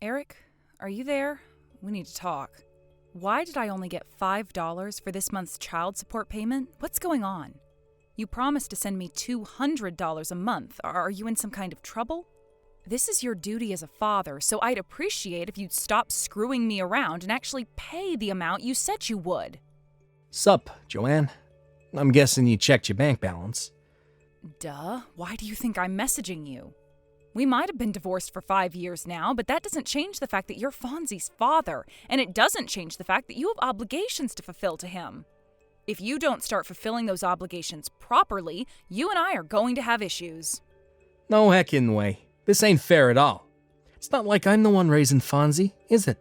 Eric, are you there? We need to talk. Why did I only get $5 for this month's child support payment? What's going on? You promised to send me $200 a month. Are you in some kind of trouble? This is your duty as a father, so I'd appreciate if you'd stop screwing me around and actually pay the amount you said you would. Sup, Joanne? I'm guessing you checked your bank balance. Duh. Why do you think I'm messaging you? We might have been divorced for 5 years now, but that doesn't change the fact that you're Fonzie's father, and it doesn't change the fact that you have obligations to fulfill to him. If you don't start fulfilling those obligations properly, you and I are going to have issues. No heckin' way. This ain't fair at all. It's not like I'm the one raising Fonzie, is it?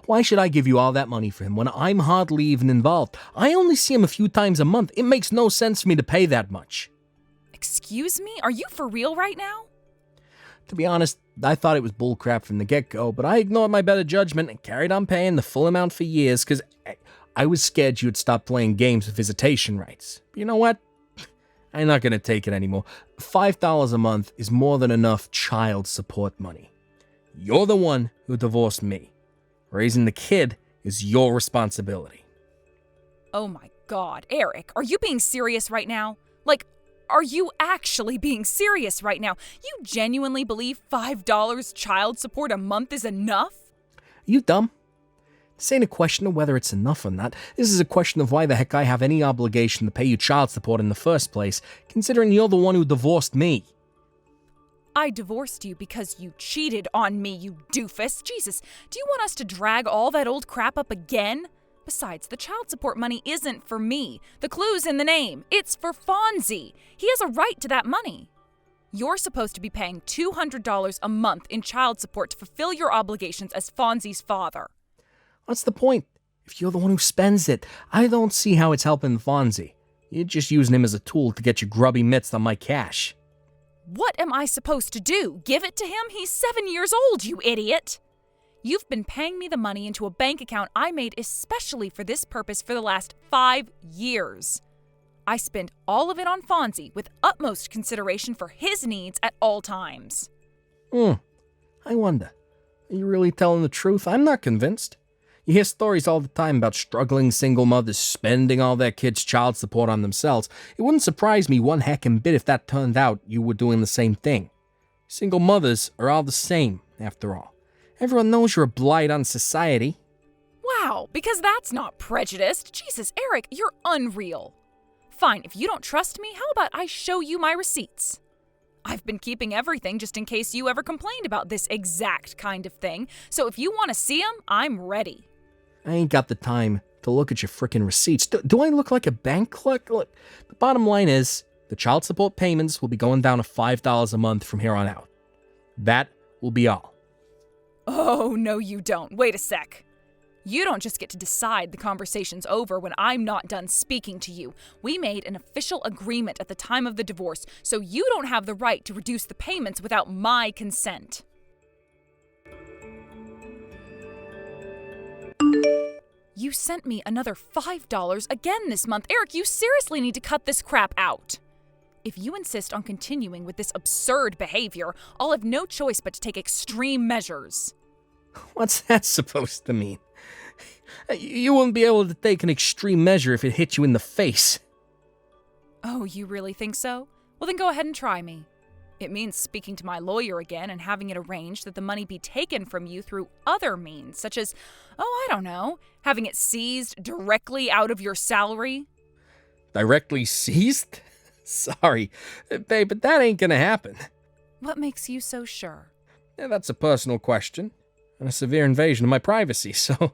Why should I give you all that money for him when I'm hardly even involved? I only see him a few times a month. It makes no sense for me to pay that much. Excuse me? Are you for real right now? To be honest, I thought it was bullcrap from the get-go, but I ignored my better judgment and carried on paying the full amount for years because I was scared you'd stop playing games with visitation rights. But you know what? I'm not going to take it anymore. $5 a month is more than enough child support money. You're the one who divorced me. Raising the kid is your responsibility. Oh my God, Eric, are you being serious right now? Are you actually being serious right now? You genuinely believe $5 child support a month is enough? You dumb? This ain't a question of whether it's enough or not. This is a question of why the heck I have any obligation to pay you child support in the first place, considering you're the one who divorced me. I divorced you because you cheated on me, you doofus. Jesus, do you want us to drag all that old crap up again? Besides, the child support money isn't for me. The clue's in the name. It's for Fonzie. He has a right to that money. You're supposed to be paying $200 a month in child support to fulfill your obligations as Fonzie's father. What's the point? If you're the one who spends it, I don't see how it's helping Fonzie. You're just using him as a tool to get your grubby mitts on my cash. What am I supposed to do? Give it to him? He's 7 years old, you idiot! You've been paying me the money into a bank account I made especially for this purpose for the last 5 years. I spend all of it on Fonzie with utmost consideration for his needs at all times. I wonder, are you really telling the truth? I'm not convinced. You hear stories all the time about struggling single mothers spending all their kids' child support on themselves. It wouldn't surprise me one heckin' bit if that turned out you were doing the same thing. Single mothers are all the same, after all. Everyone knows you're a blight on society. Wow, because that's not prejudiced. Jesus, Eric, you're unreal. Fine, if you don't trust me, how about I show you my receipts? I've been keeping everything just in case you ever complained about this exact kind of thing, so if you want to see them, I'm ready. I ain't got the time to look at your frickin' receipts. Do I look like a bank clerk? Look, the bottom line is, the child support payments will be going down to $5 a month from here on out. That will be all. Oh, no you don't. Wait a sec. You don't just get to decide the conversation's over when I'm not done speaking to you. We made an official agreement at the time of the divorce, so you don't have the right to reduce the payments without my consent. You sent me another $5 again this month. Eric, you seriously need to cut this crap out. If you insist on continuing with this absurd behavior, I'll have no choice but to take extreme measures. What's that supposed to mean? You wouldn't be able to take an extreme measure if it hit you in the face. Oh, you really think so? Well, then go ahead and try me. It means speaking to my lawyer again and having it arranged that the money be taken from you through other means, such as, I don't know, having it seized directly out of your salary. Directly seized? Sorry, babe, but that ain't gonna happen. What makes you so sure? Yeah, that's a personal question, and a severe invasion of my privacy, so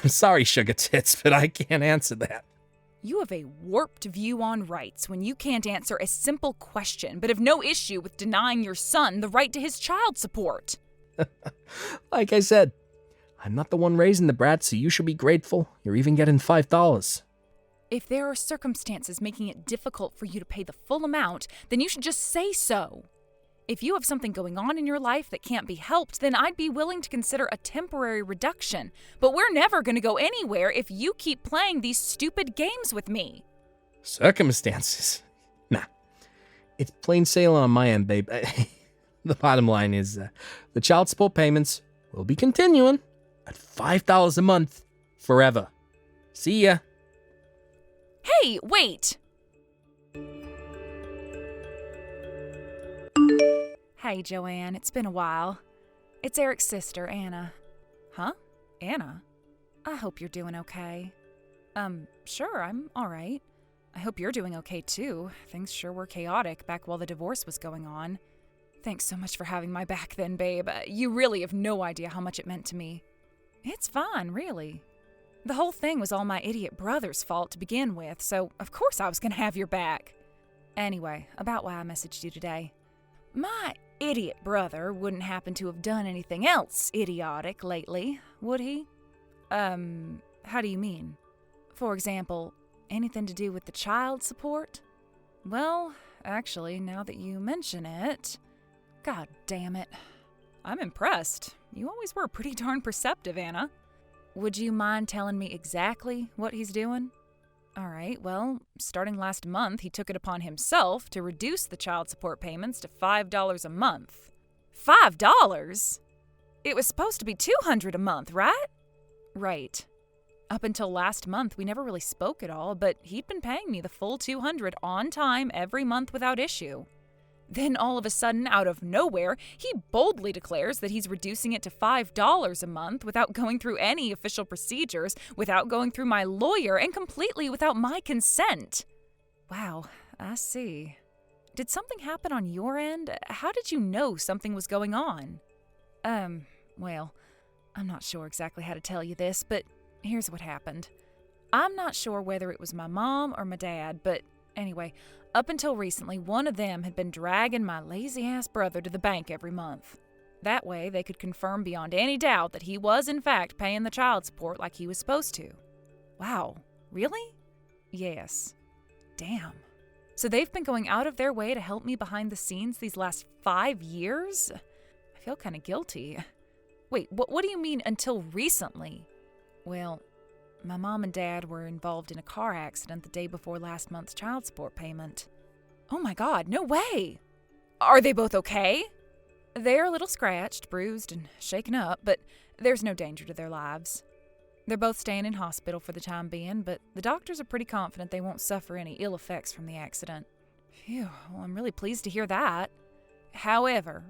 I'm sorry, sugar tits, but I can't answer that. You have a warped view on rights when you can't answer a simple question, but have no issue with denying your son the right to his child support. Like I said, I'm not the one raising the brat, so you should be grateful you're even getting $5. If there are circumstances making it difficult for you to pay the full amount, then you should just say so. If you have something going on in your life that can't be helped, then I'd be willing to consider a temporary reduction. But we're never going to go anywhere if you keep playing these stupid games with me. Circumstances? Nah. It's plain sailing on my end, babe. The bottom line is the child support payments will be continuing at $5 a month forever. See ya. Hey, wait! Hey, Joanne, it's been a while. It's Eric's sister, Anna. Huh? Anna? I hope you're doing okay. Sure, I'm alright. I hope you're doing okay, too. Things sure were chaotic back while the divorce was going on. Thanks so much for having my back then, babe. You really have no idea how much it meant to me. It's fine, really. The whole thing was all my idiot brother's fault to begin with, so of course I was gonna have your back. Anyway, about why I messaged you today. My idiot brother wouldn't happen to have done anything else idiotic lately, would he? How do you mean? For example, anything to do with the child support? Well, actually, now that you mention it, God damn it. I'm impressed. You always were pretty darn perceptive, Anna. Would you mind telling me exactly what he's doing? All right, well, starting last month, he took it upon himself to reduce the child support payments to $5 a month. $5? It was supposed to be $200 a month, right? Right. Up until last month, we never really spoke at all, but he'd been paying me the full $200 on time every month without issue. Then all of a sudden, out of nowhere, he boldly declares that he's reducing it to $5 a month without going through any official procedures, without going through my lawyer, and completely without my consent. Wow, I see. Did something happen on your end? How did you know something was going on? Well, I'm not sure exactly how to tell you this, but here's what happened. I'm not sure whether it was my mom or my dad, but anyway, up until recently, one of them had been dragging my lazy-ass brother to the bank every month. That way, they could confirm beyond any doubt that he was, in fact, paying the child support like he was supposed to. Wow, really? Yes. Damn. So they've been going out of their way to help me behind the scenes these last 5 years? I feel kind of guilty. Wait, what do you mean until recently? Well, my mom and dad were involved in a car accident the day before last month's child support payment. Oh my God, no way! Are they both okay? They're a little scratched, bruised, and shaken up, but there's no danger to their lives. They're both staying in hospital for the time being, but the doctors are pretty confident they won't suffer any ill effects from the accident. Phew, well, I'm really pleased to hear that. However,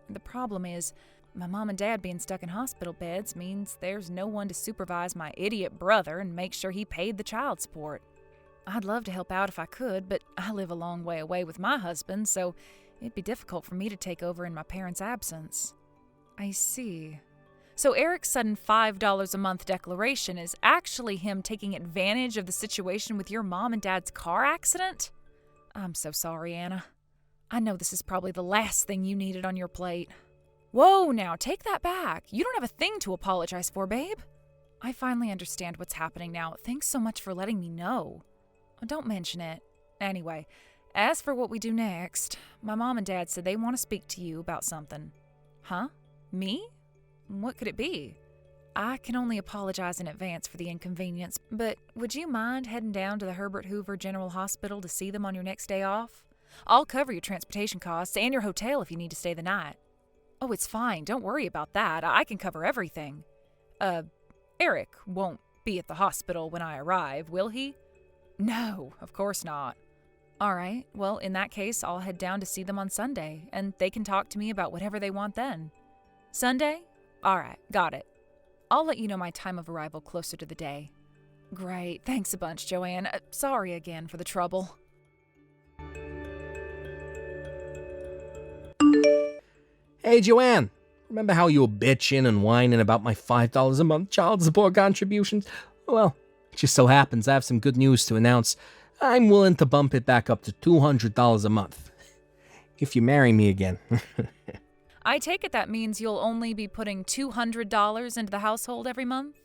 the problem is, my mom and dad being stuck in hospital beds means there's no one to supervise my idiot brother and make sure he paid the child support. I'd love to help out if I could, but I live a long way away with my husband, so it'd be difficult for me to take over in my parents' absence. I see. So Eric's sudden $5 a month declaration is actually him taking advantage of the situation with your mom and dad's car accident? I'm so sorry, Anna. I know this is probably the last thing you needed on your plate. Whoa, now, take that back. You don't have a thing to apologize for, babe. I finally understand what's happening now. Thanks so much for letting me know. Don't mention it. Anyway, as for what we do next, my mom and dad said they want to speak to you about something. Huh? Me? What could it be? I can only apologize in advance for the inconvenience, but would you mind heading down to the Herbert Hoover General Hospital to see them on your next day off? I'll cover your transportation costs and your hotel if you need to stay the night. Oh, it's fine. Don't worry about that. I can cover everything. Eric won't be at the hospital when I arrive, will he? No, of course not. All right. Well, in that case, I'll head down to see them on Sunday, and they can talk to me about whatever they want then. Sunday? All right. Got it. I'll let you know my time of arrival closer to the day. Great. Thanks a bunch, Joanne. Sorry again for the trouble. Hey, Joanne, remember how you were bitching and whining about my $5 a month child support contributions? Well, it just so happens I have some good news to announce. I'm willing to bump it back up to $200 a month. If you marry me again. I take it that means you'll only be putting $200 into the household every month?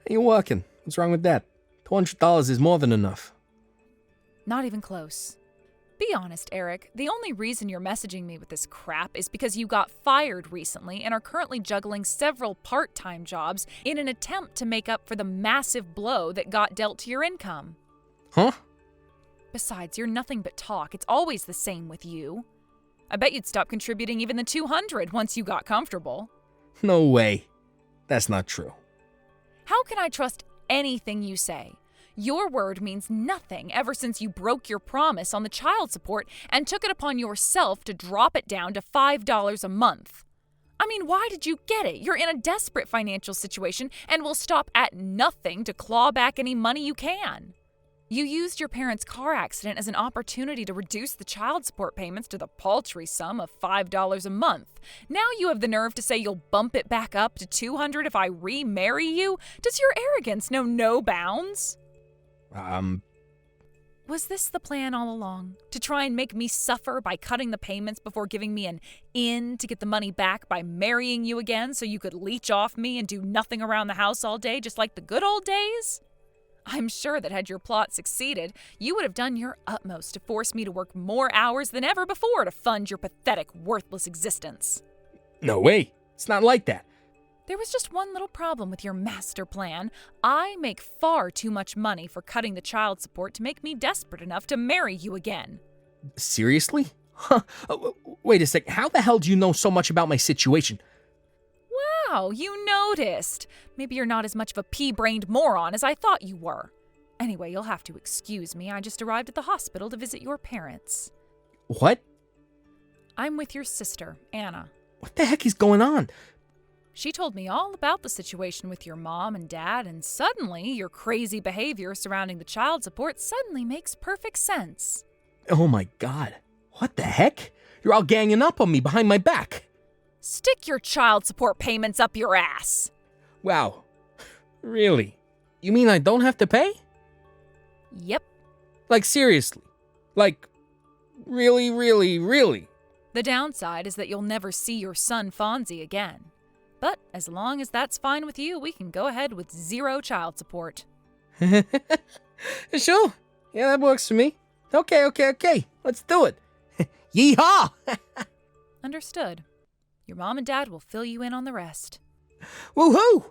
You're working. What's wrong with that? $200 is more than enough. Not even close. Be honest, Eric. The only reason you're messaging me with this crap is because you got fired recently and are currently juggling several part-time jobs in an attempt to make up for the massive blow that got dealt to your income. Huh? Besides, you're nothing but talk. It's always the same with you. I bet you'd stop contributing even the $200 once you got comfortable. No way. That's not true. How can I trust anything you say? Your word means nothing ever since you broke your promise on the child support and took it upon yourself to drop it down to $5 a month. I mean, why did you get it? You're in a desperate financial situation and will stop at nothing to claw back any money you can. You used your parents' car accident as an opportunity to reduce the child support payments to the paltry sum of $5 a month. Now you have the nerve to say you'll bump it back up to $200 if I remarry you? Does your arrogance know no bounds? Was this the plan all along? To try and make me suffer by cutting the payments before giving me an in to get the money back by marrying you again so you could leech off me and do nothing around the house all day just like the good old days? I'm sure that had your plot succeeded, you would have done your utmost to force me to work more hours than ever before to fund your pathetic, worthless existence. No way. It's not like that. There was just one little problem with your master plan. I make far too much money for cutting the child support to make me desperate enough to marry you again. Seriously? Huh. Wait a sec. How the hell do you know so much about my situation? Wow, you noticed. Maybe you're not as much of a pea-brained moron as I thought you were. Anyway, you'll have to excuse me. I just arrived at the hospital to visit your parents. What? I'm with your sister, Anna. What the heck is going on? She told me all about the situation with your mom and dad, and suddenly your crazy behavior surrounding the child support suddenly makes perfect sense. Oh my god. What the heck? You're all ganging up on me behind my back. Stick your child support payments up your ass. Wow. Really? You mean I don't have to pay? Yep. Like seriously? Like, really, really, really? The downside is that you'll never see your son Fonzie again. But as long as that's fine with you, we can go ahead with 0 child support. Sure. Yeah, that works for me. Okay. Let's do it. Yeehaw! Understood. Your mom and dad will fill you in on the rest. Woohoo!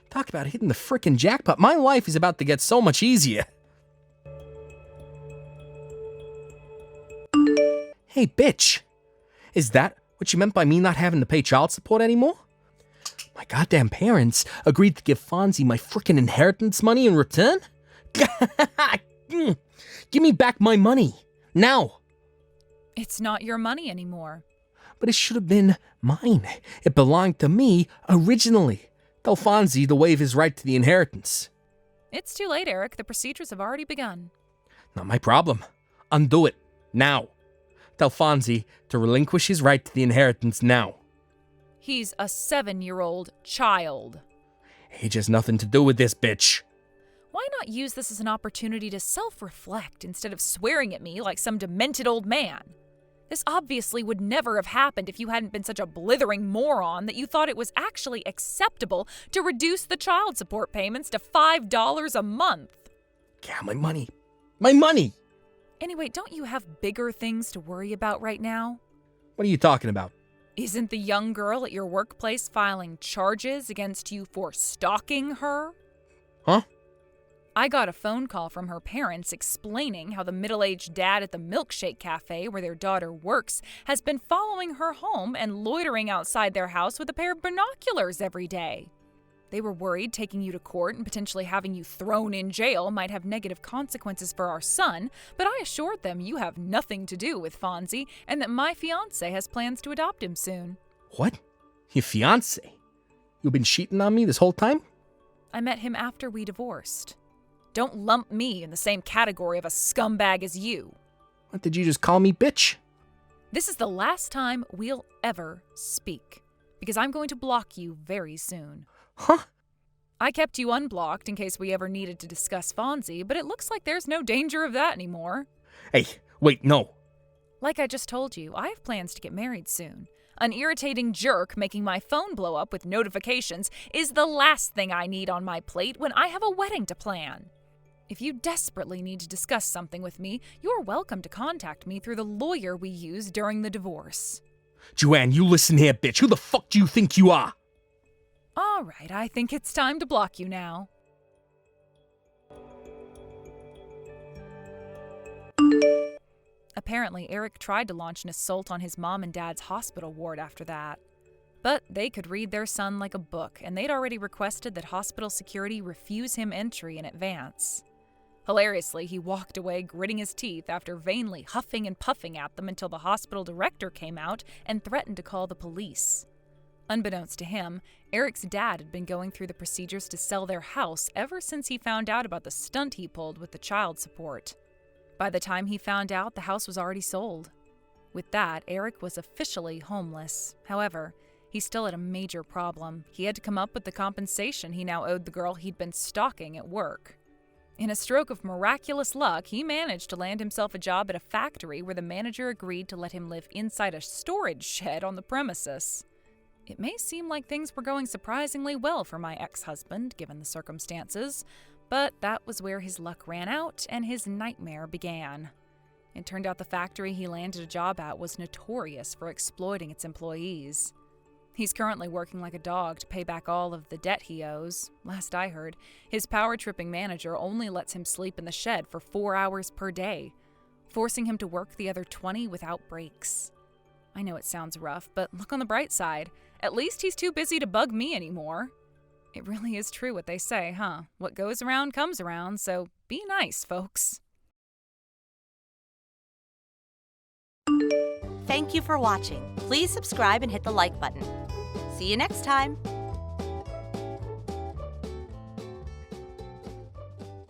Talk about hitting the frickin' jackpot. My life is about to get so much easier. Hey, bitch. Is that what you meant by me not having to pay child support anymore? My goddamn parents agreed to give Fonzie my frickin' inheritance money in return? Give me back my money. Now. It's not your money anymore. But it should have been mine. It belonged to me originally. Tell Fonzie to waive his right to the inheritance. It's too late, Eric. The procedures have already begun. Not my problem. Undo it. Now. Tell Fonzie to relinquish his right to the inheritance now. He's a 7-year-old child. Age has nothing to do with this, bitch. Why not use this as an opportunity to self-reflect instead of swearing at me like some demented old man? This obviously would never have happened if you hadn't been such a blithering moron that you thought it was actually acceptable to reduce the child support payments to $5 a month. Yeah, my money. My money! Anyway, don't you have bigger things to worry about right now? What are you talking about? Isn't the young girl at your workplace filing charges against you for stalking her? Huh? I got a phone call from her parents explaining how the middle-aged dad at the milkshake cafe where their daughter works has been following her home and loitering outside their house with a pair of binoculars every day. They were worried taking you to court and potentially having you thrown in jail might have negative consequences for our son, but I assured them you have nothing to do with Fonzie and that my fiancé has plans to adopt him soon. What? Your fiancé? You've been cheating on me this whole time? I met him after we divorced. Don't lump me in the same category of a scumbag as you. What, did you just call me bitch? This is the last time we'll ever speak, because I'm going to block you very soon. Huh? I kept you unblocked in case we ever needed to discuss Fonzie, but it looks like there's no danger of that anymore. Hey, wait, no. Like I just told you, I have plans to get married soon. An irritating jerk making my phone blow up with notifications is the last thing I need on my plate when I have a wedding to plan. If you desperately need to discuss something with me, you're welcome to contact me through the lawyer we used during the divorce. Joanne, you listen here, bitch. Who the fuck do you think you are? All right, I think it's time to block you now. Apparently, Eric tried to launch an assault on his mom and dad's hospital ward after that. But they could read their son like a book, and they'd already requested that hospital security refuse him entry in advance. Hilariously, he walked away gritting his teeth after vainly huffing and puffing at them until the hospital director came out and threatened to call the police. Unbeknownst to him, Eric's dad had been going through the procedures to sell their house ever since he found out about the stunt he pulled with the child support. By the time he found out, the house was already sold. With that, Eric was officially homeless. However, he still had a major problem. He had to come up with the compensation he now owed the girl he'd been stalking at work. In a stroke of miraculous luck, he managed to land himself a job at a factory where the manager agreed to let him live inside a storage shed on the premises. It may seem like things were going surprisingly well for my ex-husband, given the circumstances, but that was where his luck ran out and his nightmare began. It turned out the factory he landed a job at was notorious for exploiting its employees. He's currently working like a dog to pay back all of the debt he owes. Last I heard, his power-tripping manager only lets him sleep in the shed for 4 hours per day, forcing him to work the other 20 without breaks. I know it sounds rough, but look on the bright side. At least he's too busy to bug me anymore. It really is true what they say, huh? What goes around comes around, so be nice, folks. Thank you for watching. Please subscribe and hit the like button. See you next time.